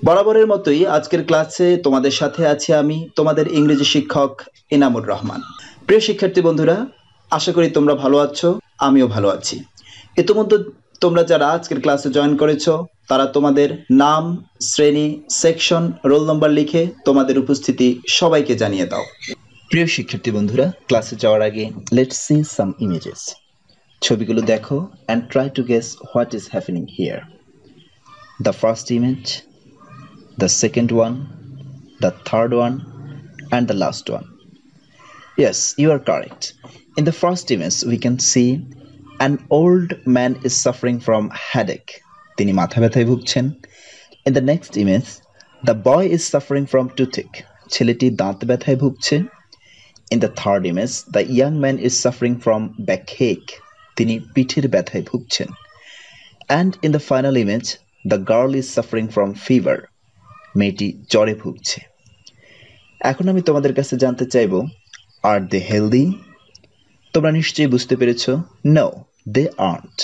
বরাবরের মতোই আজকের ক্লাসে তোমাদের সাথে আছি আমি তোমাদের ইংরেজি শিক্ষক ইনামুর রহমান। প্রিয় শিক্ষার্থী বন্ধুরা, আশা করি তোমরা ভালো আছো, আমিও ভালো আছি। ইতিমধ্যে তোমরা যারা আজকের ক্লাসে জয়েন করেছো তারা তোমাদের নাম, শ্রেণী, সেকশন, রোল নম্বর লিখে তোমাদের উপস্থিতি সবাইকে জানিয়ে দাও। প্রিয় শিক্ষার্থী বন্ধুরা, ক্লাসে যাওয়ার আগে লেটস সি সাম ইমেজেস। ছবিগুলো দেখো and try to guess what is happening here. The first image, the second one, the third one, and the last one. Yes, you are correct. In the first image, we can see an old man is suffering from headache. তিনি মাথা ব্যথায় ভুগছেন। In the next image, the boy is suffering from toothache. ছেলেটি দাঁত ব্যথায় ভুগছে। In the third image, the young man is suffering from backache. তিনি পিঠের ব্যথায় ভুগছেন। And in the final image, the girl is suffering from fever. মেয়েটি জ্বরে ভুগছে। এখন আমি তোমাদের কাছে জানতে চাইবো, আর দে হেলদি? তোমরা নিশ্চয়ই বুঝতে পেরেছ, no they aren't.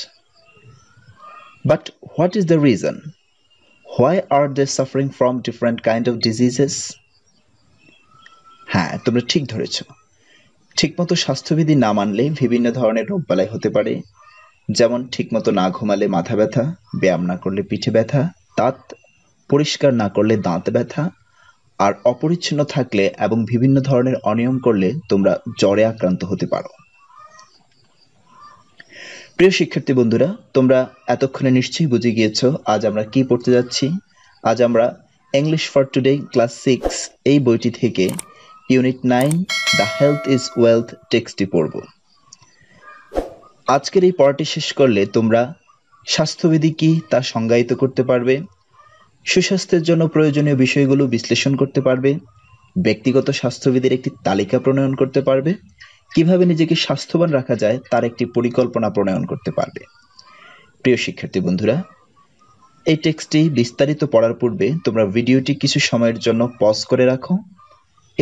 But what is the reason? Why are they suffering from different kind of diseases? হ্যাঁ, তোমরা ঠিক ধরেছ। ঠিকমতো স্বাস্থ্যবিধি না মানলে বিভিন্ন ধরনের রোগবালাই হতে পারে, যেমন ঠিকমতো না ঘুমালে মাথা ব্যথা, ব্যায়াম না করলে পিঠে ব্যথা, দাঁত পরিষ্কার না করলে দাঁত ব্যথা, আর অপরিচ্ছন্ন থাকলে এবং বিভিন্ন ধরনের অনিয়ম করলে তোমরা জ্বরে আক্রান্ত হতে পারো। প্রিয় শিক্ষার্থী বন্ধুরা, তোমরা এতক্ষণে নিশ্চয়ই বুঝে গিয়েছো আজ আমরা কি পড়তে যাচ্ছি। আজ আমরা ইংলিশ ফর টুডে ক্লাস 6 এই বইটি থেকে unit 9 the health is wealth টেক্সটটি পড়ব। আজকের এই পড়াটি শেষ করলে তোমরা স্বাস্থ্যবিধি কি তা সংজ্ঞায়িত করতে পারবে, সুস্বাস্থ্যের জন্য প্রয়োজনীয় বিষয়গুলো বিশ্লেষণ করতে পারবে, ব্যক্তিগত স্বাস্থ্যবিধির একটি তালিকা প্রণয়ন করতে পারবে, কিভাবে নিজেকে স্বাস্থ্যবান রাখা যায় তার একটি পরিকল্পনা প্রণয়ন করতে পারবে। প্রিয় শিক্ষার্থী বন্ধুরা, এই টেক্সটটি বিস্তারিত পড়ার পূর্বে তোমরা ভিডিওটি কিছু সময়ের জন্য পজ করে রাখো,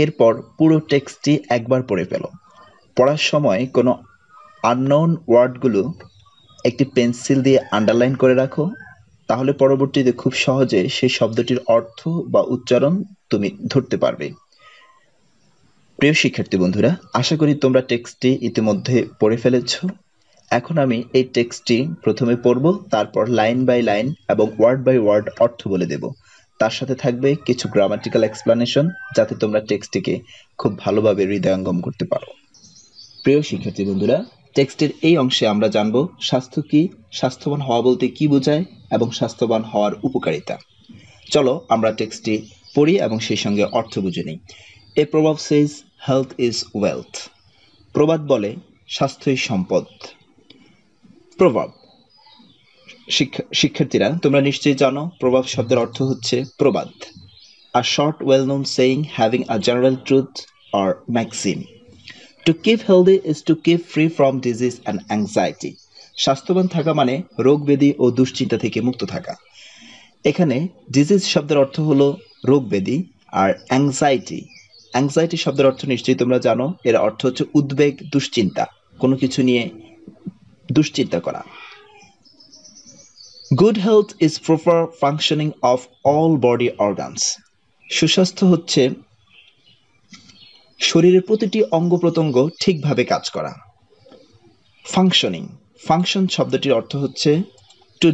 এরপর পুরো টেক্সটটি একবার পড়ে ফেলো। পড়ার সময় কোনো আননোন ওয়ার্ডগুলো একটি পেন্সিল দিয়ে আন্ডারলাইন করে রাখো, তাহলে পরবর্তীতে খুব সহজে সেই শব্দটির অর্থ বা উচ্চারণ তুমি ধরতে পারবে। প্রিয় শিক্ষার্থী বন্ধুরা, আশা করি তোমরা টেক্সটটি ইতিমধ্যে পড়ে ফেলেছ। এখন আমি এই টেক্সটটি প্রথমে পড়ব, তারপর লাইন বাই লাইন এবং ওয়ার্ড বাই ওয়ার্ড অর্থ বলে দেব। তার সাথে থাকবে কিছু গ্রামাটিক্যাল এক্সপ্লানেশন, যাতে তোমরা টেক্সটটিকে খুব ভালোভাবে হৃদয়ঙ্গম করতে পারো। প্রিয় শিক্ষার্থী বন্ধুরা, টেক্সটের এই অংশে আমরা জানব স্বাস্থ্য কি, স্বাস্থ্যবান হওয়া বলতে কি বোঝায় এবং স্বাস্থ্যবান হওয়ার উপকারিতা। চলো আমরা টেক্সটটি পড়ি এবং সেই সঙ্গে অর্থ বুঝে নিই। এ প্রবাদ সেজ হেলথ ইজ ওয়েলথ। প্রবাদ বলে স্বাস্থ্যই সম্পদ। প্রভাব, শিক্ষার্থীরা তোমরা নিশ্চয়ই জানো প্রভাব শব্দের অর্থ হচ্ছে প্রবাদ, আ short well known saying having a general truth or Maxim. To keep healthy is to keep free from disease and anxiety. স্বাস্থ্যবান থাকা মানে রোগ ব্যাধি ও দুশ্চিন্তা থেকে মুক্ত থাকা। এখানে ডিজিজ শব্দের অর্থ হলো রোগ ব্যাধি, আর অ্যাংজাইটি শব্দের অর্থ নিশ্চয়ই তোমরা জানো, এর অর্থ হচ্ছে উদ্বেগ, দুশ্চিন্তা, কোনো কিছু নিয়ে দুশ্চিন্তা করা। Good health is proper functioning of all body organs. সুস্বাস্থ্য হচ্ছে শরীরের প্রতিটি অঙ্গ প্রত্যঙ্গ ঠিকভাবে কাজ করা। ফাংশন শব্দটির অর্থ হচ্ছে to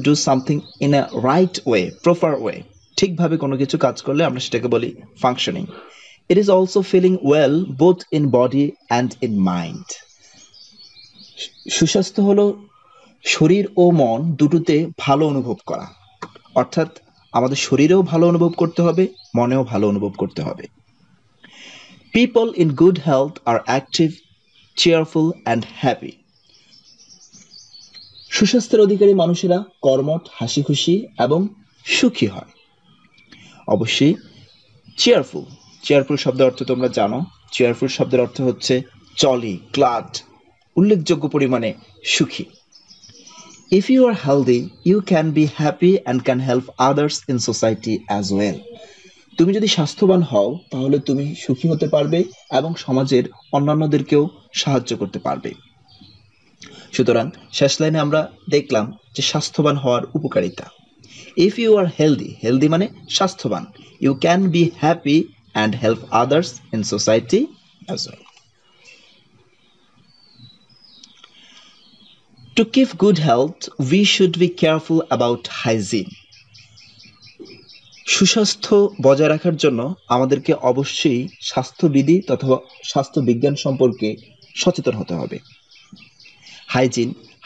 do something in a right way, proper way. ঠিকভাবে কোনো কিছু কাজ করলে আমরা সেটাকে বলি functioning. It is also feeling well both in body and in mind. সুস্বাস্থ্য হলো শরীর ও মন দুটোতে ভালো অনুভব করা, অর্থাৎ আমাদের শরীরেও ভালো অনুভব করতে হবে, মনেও ভালো অনুভব করতে হবে। People in good health are active, cheerful and happy. সুস্বাস্থ্যের অধিকারী মানুষেরা কর্মঠ, হাসি খুশি এবং সুখী হয়। অবশ্যই চেয়ারফুল শব্দের অর্থ তোমরা জানো। চেয়ারফুল শব্দের অর্থ হচ্ছে জলি, গ্লাড, উল্লেখযোগ্য পরিমাণে সুখী। If you are healthy, you can be happy and can help others in society as well. তুমি যদি স্বাস্থ্যবান হও তাহলে তুমি সুখী হতে পারবে এবং সমাজের অন্যান্যদেরকেও সাহায্য করতে পারবে। সুতরাং শেষ লাইনে আমরা দেখলাম যে স্বাস্থ্যবান হওয়ার উপকারিতা। ইফ ইউ আর হেলদি মানে স্বাস্থ্যবান, you can be happy and help others in society as well. To keep good health, we should be careful about hygiene. সুস্বাস্থ্য বজায় রাখার জন্য আমাদেরকে অবশ্যই স্বাস্থ্যবিধি তথা স্বাস্থ্যবিজ্ঞান সম্পর্কে সচেতন হতে হবে।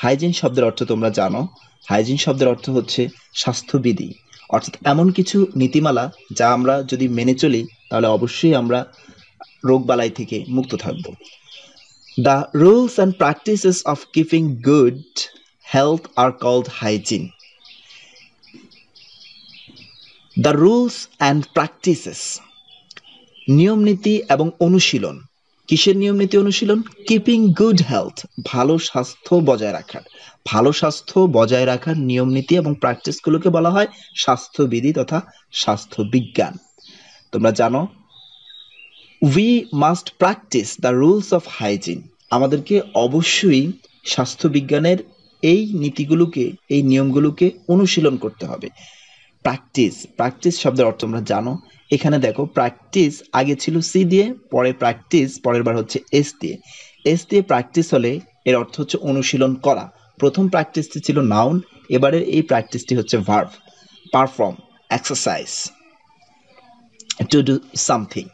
হাইজিন শব্দের অর্থ তোমরা জানো। হাইজিন শব্দের অর্থ হচ্ছে স্বাস্থ্যবিধি, অর্থাৎ এমন কিছু নীতিমালা যা আমরা যদি মেনে চলি তাহলে অবশ্যই আমরা রোগবালাই থেকে মুক্ত থাকব। The rules and practices of keeping good health are called hygiene. The rules and practices, নিয়ম নীতি এবং অনুশীলন। কিসের নিয়ম নীতি অনুশীলন? কিপিং গুড হেলথ, ভালো স্বাস্থ্য বজায় রাখার। ভালো স্বাস্থ্য বজায় রাখার নিয়ম নীতি এবং প্র্যাকটিসগুলোকে বলা হয় স্বাস্থ্যবিধি তথা স্বাস্থ্যবিজ্ঞান। তোমরা জানো we must practice the rules of hygiene. আমাদেরকে অবশ্যই স্বাস্থ্যবিজ্ঞানের এই নীতিগুলোকে, এই নিয়মগুলোকে অনুশীলন করতে হবে। প্র্যাকটিস শব্দের অর্থ তোমরা জানো। এখানে দেখো প্র্যাকটিস আগে ছিল সি দিয়ে, পরে প্র্যাকটিস পরের বার হচ্ছে এস দিয়ে। এস দিয়ে প্র্যাকটিস হলে এর অর্থ হচ্ছে অনুশীলন করা। প্রথম প্র্যাকটিসটি ছিল নাউন, এবারের এই প্র্যাকটিসটি হচ্ছে verb. Perform, exercise, two do something.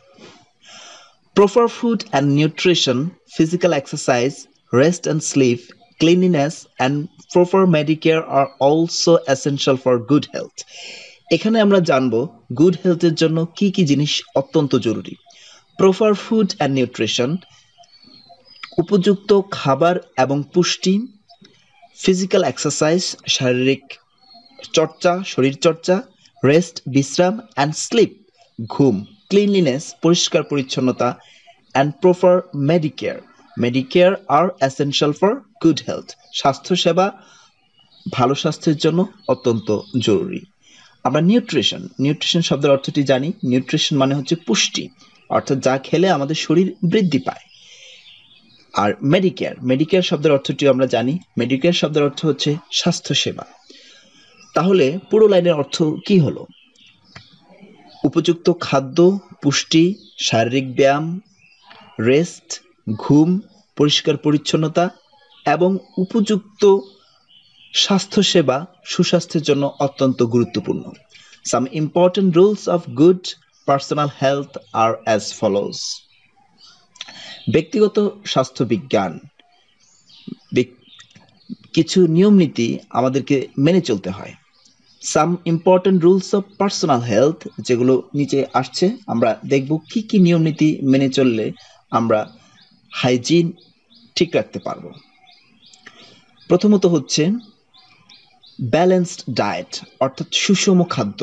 Proper food and nutrition, physical exercise, rest and sleep, cleanliness and proper medicare are also essential for good health. এখানে আমরা জানবো গুড হেলথের জন্য কি কি জিনিস অত্যন্ত জরুরি। প্রপার ফুড অ্যান্ড নিউট্রিশন, উপযুক্ত খাবার এবং পুষ্টি। ফিজিক্যাল এক্সারসাইজ, শারীরিক চর্চা, শরীর চর্চা। রেস্ট, বিশ্রাম। অ্যান্ড স্লিপ, ঘুম। ক্লিনলিনেস, পরিষ্কার পরিচ্ছন্নতা। And proper medicare are essential for good health. স্বাস্থ্যসেবা ভালো স্বাস্থ্যের জন্য অত্যন্ত জরুরি। আমরা নিউট্রিশন শব্দের অর্থটি জানি। নিউট্রিশন মানে হচ্ছে পুষ্টি, অর্থাৎ যা খেলে আমাদের শরীর বৃদ্ধি পায়। আর মেডিকেয়ার শব্দের অর্থটি আমরা জানি। মেডিকেয়ার শব্দের অর্থ হচ্ছে স্বাস্থ্যসেবা। তাহলে পুরো লাইনের অর্থ কি হলো? উপযুক্ত খাদ্য, পুষ্টি, শারীরিক ব্যায়াম, রেস্ট, ঘুম, পরিষ্কার পরিচ্ছন্নতা এবং উপযুক্ত স্বাস্থ্যসেবা সুস্বাস্থ্যের জন্য অত্যন্ত গুরুত্বপূর্ণ। Some important rules of good personal health are as follows. ব্যক্তিগত স্বাস্থ্য বিজ্ঞান, কিছু নিয়ম নীতি আমাদেরকে মেনে চলতে হয়। Some important rules of personal health, যেগুলো নিচে আসছে, আমরা দেখব কি কি নিয়ম নীতি মেনে চললে আমরা হাইজিন ঠিক রাখতে পারবো। প্রথমত হচ্ছে ব্যালেন্সড ডায়েট, অর্থাৎ সুষম খাদ্য।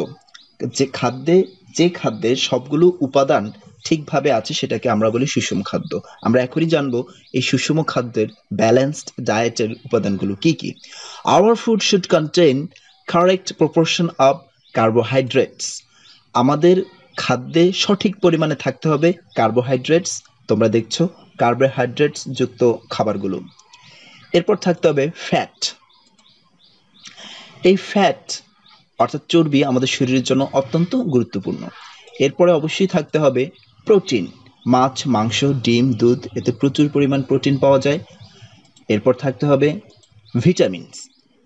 যে খাদ্যের সবগুলো উপাদান ঠিকভাবে আছে সেটাকে আমরা বলি সুষম খাদ্য। আমরা এখনই জানবো এই সুষম খাদ্যের ব্যালেন্সড ডায়েটের উপাদানগুলো কি কি। Our food should contain correct proportion of carbohydrates. আমাদের খাদ্যে সঠিক পরিমাণে থাকতে হবে কার্বোহাইড্রেটস। তোমরা দেখছো কার্বোহাইড্রেটস যুক্ত খাবারগুলো। এরপর থাকতে হবে ফ্যাট। এই ফ্যাট অর্থাৎ চর্বি আমাদের শরীরের জন্য অত্যন্ত গুরুত্বপূর্ণ। এরপরে অবশ্যই থাকতে হবে প্রোটিন, মাছ, মাংস, ডিম, দুধ, এতে প্রচুর পরিমাণ প্রোটিন পাওয়া যায়। এরপর থাকতে হবে ভিটামিনস।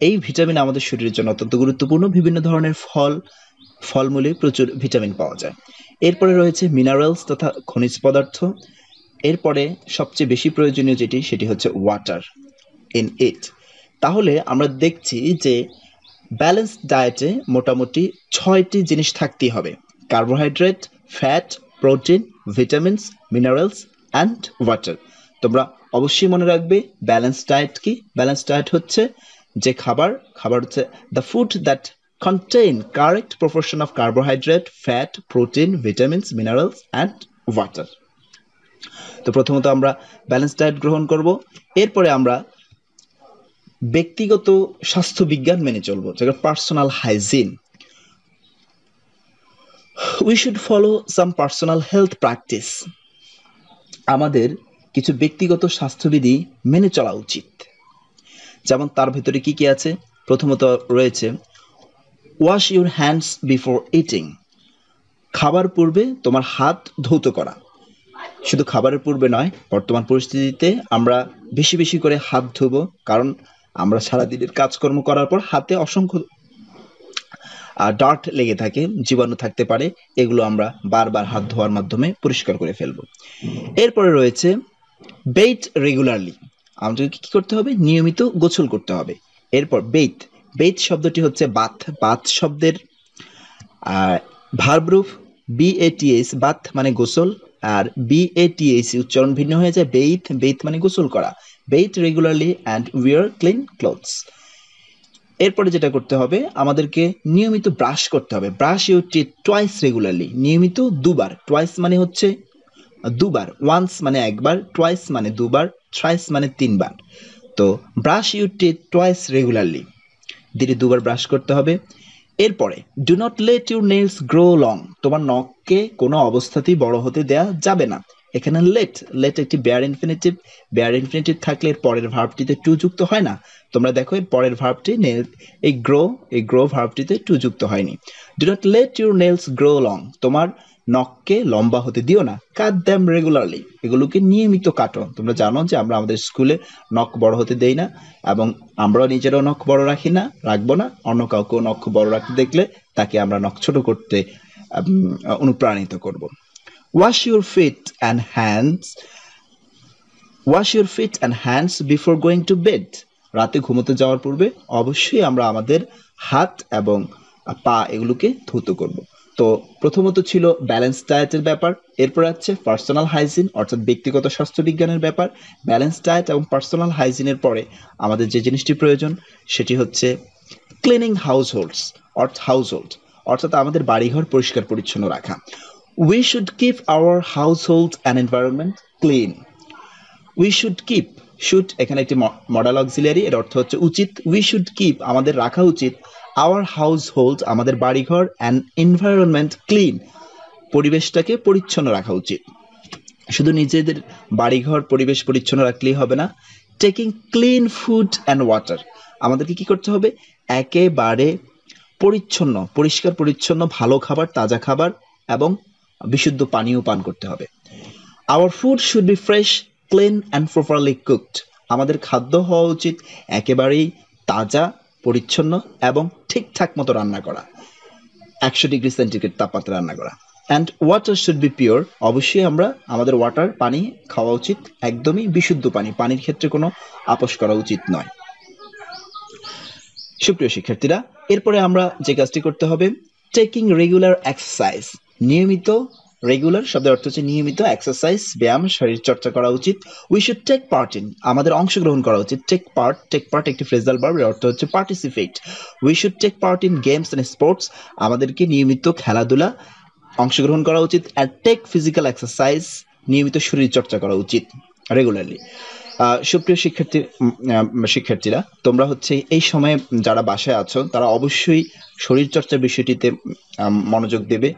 এই ভিটামিন আমাদের শরীরের জন্য অত্যন্ত গুরুত্বপূর্ণ। বিভিন্ন ধরনের ফলমূলে প্রচুর ভিটামিন পাওয়া যায়। এরপরে রয়েছে মিনারেলস তথা খনিজ পদার্থ। এরপরে সবচেয়ে বেশি প্রয়োজনীয় সেটি হচ্ছে ওয়াটার ইন ইট। তাহলে আমরা দেখছি যে ব্যালেন্সড ডায়েটে মোটামুটি 6টি জিনিস থাকতেই হবে: carbohydrate, fat, protein, vitamins, minerals and water. তোমরা অবশ্যই মনে রাখবে ব্যালেন্সড ডায়েট কি। ব্যালেন্সড ডায়েট হচ্ছে যে খাবার হচ্ছে the food that contain correct proportion of carbohydrate, fat, protein, vitamins, minerals and water. তো প্রথমত আমরা ব্যালেন্স ডায়েট গ্রহণ করব। এরপরে আমরা ব্যক্তিগত স্বাস্থ্য বিজ্ঞান মেনে চলবো, যেটা personal hygiene. We should follow some personal health practice. আমাদের কিছু ব্যক্তিগত স্বাস্থ্যবিধি মেনে চলা উচিত। যেমন তার ভিতরে কি কি আছে? প্রথমত রয়েছে wash your hands before eating, খাবার পূর্বে তোমার হাত ধৌত করা। শুধু খাবারের পূর্বে নয়, বর্তমান পরিস্থিতিতে আমরা বেশি বেশি করে হাত ধুবো, কারণ আমরা সারাদিনের কাজকর্ম করার পর হাতে অসংখ্য ডার্ট লেগে থাকে, জীবাণু থাকতে পারে, এগুলো আমরা বারবার হাত ধোয়ার মাধ্যমে পরিষ্কার করে ফেলবো। এরপরে রয়েছে বেথ রেগুলারলি, আমাদেরকে কি করতে হবে? নিয়মিত গোসল করতে হবে। এরপর বেথ, বেথ শব্দটি হচ্ছে বাথ, বাথ শব্দের ভার্ব রূপ BATH, বাথ মানে গোসল, আর BATH উচ্চারণ ভিন্ন হয়ে যায় বেথ, বেথ মানে গোসল করা। Bath regularly and wear clean clothes. এরপরে যেটা করতে হবে, আমাদেরকে নিয়মিত ব্রাশ করতে হবে। Brush your teeth twice regularly, নিয়মিত দুবার। টুয়াইস মানে হচ্ছে দুবার, ওয়ান্স মানে একবার, টুয়াইস মানে দুবার, থ্রাইস মানে তিনবার। তো brush your teeth twice regularly, দিনে দুবার ব্রাশ করতে হবে। এরপরে do not let your nails grow long, তোমার নখকে কোনো অবস্থাতেই বড় হতে দেয়া যাবে না। এখানে লেট, লেট একটি বেয়ার ইনফিনিটিভ, বেয়ার ইনফিনিটিভ থাকলে এর পরের ভার্বটিতে টু যুক্ত হয় না। তোমরা দেখো এর পরের ভার্বটি এই গ্রো ভার্বটিতে টু যুক্ত হয়নি। Do not let your nails grow long, তোমার নখকে লম্বা হতে দিও না। কাট দ্যাম রেগুলারলি, এগুলোকে নিয়মিত কাটো। তোমরা জানো যে আমরা আমাদের স্কুলে নখ বড় হতে দেই না, এবং আমরাও নিজেরাও নখ বড় রাখি না, রাখবো না। অন্য কাউকেও নখ বড় রাখতে দেখলে তাকে আমরা নখ ছোট করতে অনুপ্রাণিত করব। Wash your feet and hands, wash your feet and hands before going to bed, রাতে ঘুমোতে যাওয়ার পূর্বে অবশ্যই আমরা আমাদের হাত এবং পা এগুলোকে ধৌত করব। তো প্রথমত ছিল ব্যালেন্স ডায়েটের ব্যাপার, এরপর আছে পার্সোনাল হাইজিন অর্থাৎ ব্যক্তিগত স্বাস্থ্যবিজ্ঞানের ব্যাপার। ব্যালেন্স ডায়েট এবং পার্সোনাল হাইজিনের পরে আমাদের যে জিনিসটি প্রয়োজন সেটি হচ্ছে ক্লিনিং হাউসহোল্ডস অর্থাৎ আমাদের বাড়িঘর পরিষ্কার পরিচ্ছন্ন রাখা। We should keep our household and environment clean. We should keep, should এখানে একটি মডাল অক্সিলিয়ারি, এর অর্থ হচ্ছে উচিত। উই শুড কিপ আমাদের রাখা উচিত, আওয়ার হাউসহোল্ড আমাদের বাড়িঘর, অ্যান্ড এনভায়রনমেন্ট ক্লিন পরিবেশটাকে পরিচ্ছন্ন রাখা উচিত। শুধু নিজেদের বাড়িঘর পরিবেশ পরিচ্ছন্ন রাখলেই হবে না। Taking clean food and water, আমাদেরকে কি করতে হবে? একেবারে পরিচ্ছন্ন, পরিষ্কার পরিচ্ছন্ন ভালো খাবার, তাজা খাবার এবং বিশুদ্ধ পানীয় পান করতে হবে। Our food should be fresh, clean and properly cooked, আমাদের খাদ্য হওয়া উচিত একেবারেই তাজা, পরিচ্ছন্ন এবং ঠিকঠাক মতো রান্না করা, 100 ডিগ্রি সেন্টিগ্রেড তাপমাত্রা রান্না করা। And water should be pure, অবশ্যই আমরা আমাদের পানি খাওয়া উচিত একদমই বিশুদ্ধ পানি, পানির ক্ষেত্রে কোনো আপোষ করা উচিত নয়। সুপ্রিয় শিক্ষার্থীরা, এরপরে আমরা যে কাজটি করতে হবে, টেকিং রেগুলার এক্সারসাইজ, নিয়মিত, রেগুলার শব্দের অর্থ হচ্ছে নিয়মিত, এক্সারসাইজ ব্যায়াম, শরীর চর্চা করা উচিত। We should take part in, আমাদের অংশগ্রহণ করা উচিত। টেক পার্ট একটি ফ্রেজাল ভার্ব, এর অর্থ হচ্ছে participate. We should take part in games and sports, আমাদেরকে নিয়মিত খেলাধুলা অংশগ্রহণ করা উচিত। অ্যান্ড টেক ফিজিক্যাল এক্সারসাইজ, নিয়মিত শরীর চর্চা করা উচিত রেগুলারলি। সুপ্রিয় শিক্ষার্থীরা, তোমরা হচ্ছে এই সময়ে যারা বাসায় আছো তারা অবশ্যই শরীরচর্চার বিষয়টিতে মনোযোগ দেবে।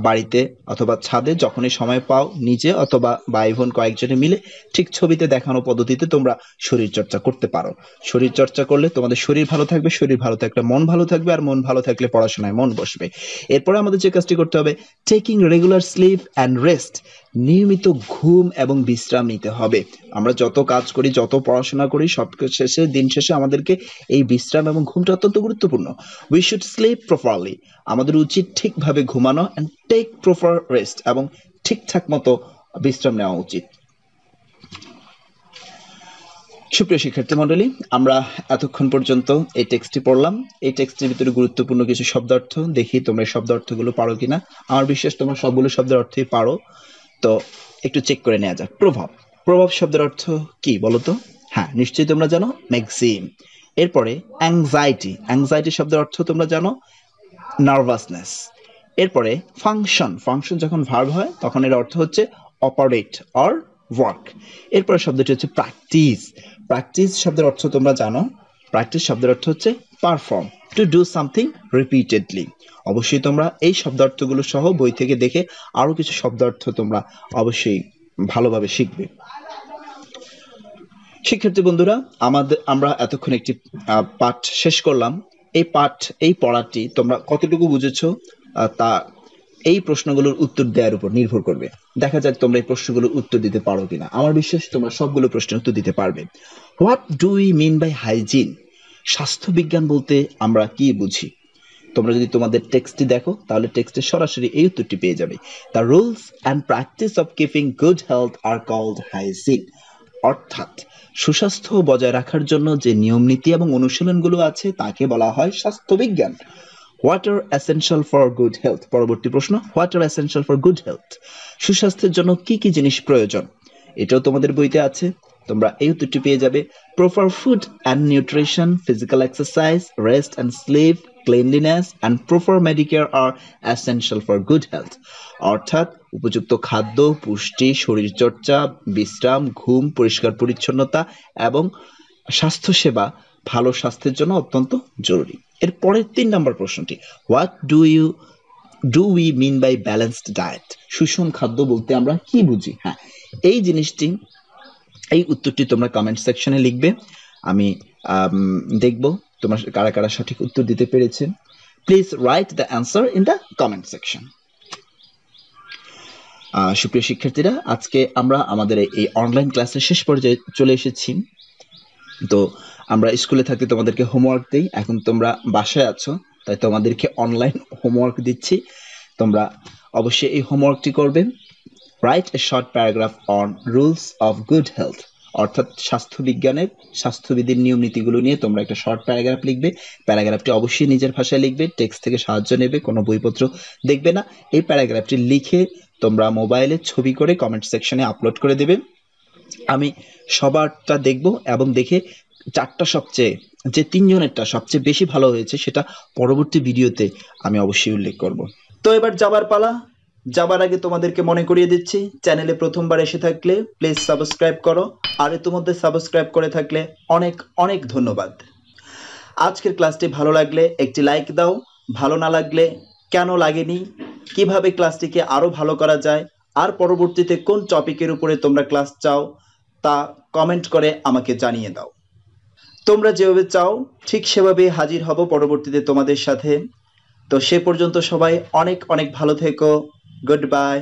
বাড়িতে অথবা ছাদে যখনই সময় পাও, নিজে অথবা ভাই বোন কয়েকজনে মিলে ঠিক ছবিতে দেখানো পদ্ধতিতে তোমরা শরীরচর্চা করতে পারো। শরীরচর্চা করলে তোমাদের শরীর ভালো থাকবে, শরীর ভালো থাকলে মন ভালো থাকবে, আর মন ভালো থাকলে পড়াশোনায় মন বসবে। এরপরে আমাদের যে কাজটি করতে হবে, taking regular sleep and rest, নিয়মিত ঘুম এবং বিশ্রাম নিতে হবে। আমরা যত কাজ করি, যত পড়াশোনা করি, সব শেষে দিন শেষে আমাদেরকে এই বিশ্রাম এবং ঘুমটা অত্যন্ত গুরুত্বপূর্ণ। উই শুড স্লিপ প্রপারলি, আমাদের উচিত ঠিকভাবে ঘুমানো, অ্যান্ড টেক প্রপার রেস্ট, এবং ঠিকঠাক মতো বিশ্রাম নেওয়া উচিত। সুপ্রিয় শিক্ষার্থী মণ্ডলী, আমরা এতক্ষণ পর্যন্ত এই টেক্সটটি পড়লাম। এই টেক্সটের ভিতরে গুরুত্বপূর্ণ কিছু শব্দার্থ দেখি তোমরা শব্দ অর্থগুলো পারো কিনা। আমার বিশ্বাস তোমরা সবগুলো শব্দের অর্থই পারো, তো একটু চেক করে নেওয়া যাক। প্রভাব, প্রভাব শব্দের অর্থ কি বলো তো? হ্যাঁ, নিশ্চয়ই তোমরা জানো, ম্যাক্সিম। এরপরে অ্যাংজাইটি, অ্যাংজাইটি শব্দের অর্থ তোমরা জানো, নার্ভাসনেস। এরপরে ফাংশন, ফাংশন যখন ভার্ব হয় তখন এর অর্থ হচ্ছে অপারেট অর ওয়ার্ক। এরপরে শব্দটি হচ্ছে প্র্যাকটিস, প্র্যাকটিস শব্দের অর্থ তোমরা জানো, প্র্যাকটিস শব্দের অর্থ হচ্ছে perform, two do something repeatedly. অবশ্যই তোমরা এই শব্দার্থগুলো সহ বই থেকে দেখে আরো কিছু শব্দার্থ তোমরা অবশ্যই ভালোভাবে শিখবে। শিক্ষার্থী বন্ধুরা, আমরা এতক্ষণ একটি পাঠ শেষ করলাম। এই পড়াটি তোমরা কতটুকু বুঝেছো তা এই প্রশ্নগুলোর উত্তর দেওয়ার উপর নির্ভর করবে। দেখা যাক তোমরা এই প্রশ্নগুলোর উত্তর দিতে পারো কিনা। আমার বিশ্বাস তোমরা সবগুলো প্রশ্নের উত্তর দিতে পারবে। What do we mean by hygiene? স্বাস্থ্য বিজ্ঞান বলতে আমরা কি বুঝি? তোমরা যদি তোমাদের টেক্সটটি দেখো তাহলে টেক্সটে সরাসরি এই উত্তরটি পেয়ে যাবে। The rules and practice of keeping good health are called hygiene. অর্থাৎ সুস্বাস্থ্য বজায় রাখার জন্য যে নিয়ম নীতি এবং অনুশীলনগুলো আছে তাকে বলা হয় স্বাস্থ্যবিজ্ঞান। What are essential for good health? পরবর্তী প্রশ্ন, what are essential for good health? সুস্বাস্থ্যের জন্য কি কি জিনিস প্রয়োজন? এটাও তোমাদের বইতে আছে, তোমরা এই উত্তরটি পেয়ে যাবে। Proper food and nutrition, physical exercise, rest and sleep, cleanliness and proper medicare are essential for good health. অর্থাৎ উপযুক্ত খাদ্য, পুষ্টি, শরীরচর্চা, বিশ্রাম, ঘুম, পরিষ্কার পরিচ্ছন্নতা এবং স্বাস্থ্যসেবা ভালো স্বাস্থ্যের জন্য অত্যন্ত জরুরি। এর পরের 3 নম্বর প্রশ্নটি, what do we mean by balanced diet? সুষম খাদ্য বলতে আমরা কি বুঝি? হ্যাঁ, এই উত্তরটি তোমরা কমেন্ট সেকশনে লিখবে। আমি দেখব তোমরা কারা কারা সঠিক উত্তর দিতে পেরেছেন। Please write the answer in the comment section. সুপ্রিয় শিক্ষার্থীরা, আজকে আমরা আমাদের এই অনলাইন ক্লাসের শেষ পর্যায়ে চলে এসেছি। তো আমরা স্কুলে থাকতে তোমাদেরকে হোমওয়ার্ক দিই, এখন তোমরা বাসায় আছো তাই তোমাদেরকে অনলাইন হোমওয়ার্ক দিচ্ছি। তোমরা অবশ্যই এই হোমওয়ার্কটি করবে। Write a short paragraph on rules of good health. অর্থাৎ স্বাস্থ্যবিধির নিয়ম নীতিগুলো নিয়ে তোমরা একটা শর্ট প্যারাগ্রাফ লিখবে। প্যারাগ্রাফটি অবশ্যই নিজের ভাষায় লিখবে, টেক্সট থেকে সাহায্য নেবে, কোনো বইপত্র দেখবে না। এই প্যারাগ্রাফটি লিখে তোমরা মোবাইলে ছবি করে কমেন্ট সেকশনে আপলোড করে দেবে। আমি সবারটা দেখব এবং দেখে যে 3 জনেরটা সবচেয়ে বেশি ভালো হয়েছে সেটা পরবর্তী ভিডিওতে আমি অবশ্যই উল্লেখ করব। তো এবার যাবার পালা। যাবার আগে তোমাদেরকে মনে করিয়ে দিচ্ছি, চ্যানেলে প্রথমবার এসে থাকলে প্লিজ সাবস্ক্রাইব করো, আর ইতিমধ্যে সাবস্ক্রাইব করে থাকলে অনেক অনেক ধন্যবাদ। আজকের ক্লাসটি ভালো লাগলে একটি লাইক দাও, ভালো না লাগলে কেন লাগেনি, কিভাবে ক্লাসটিকে আরো ভালো করা যায়, আর পরবর্তীতে কোন টপিকের উপরে তোমরা ক্লাস চাও তা কমেন্ট করে আমাকে জানিয়ে দাও। তোমরা যেভাবে চাও ঠিক সেভাবে হাজির হব পরবর্তীতে তোমাদের সাথে। তো সে পর্যন্ত সবাই অনেক অনেক ভালো থেকো। Good bye.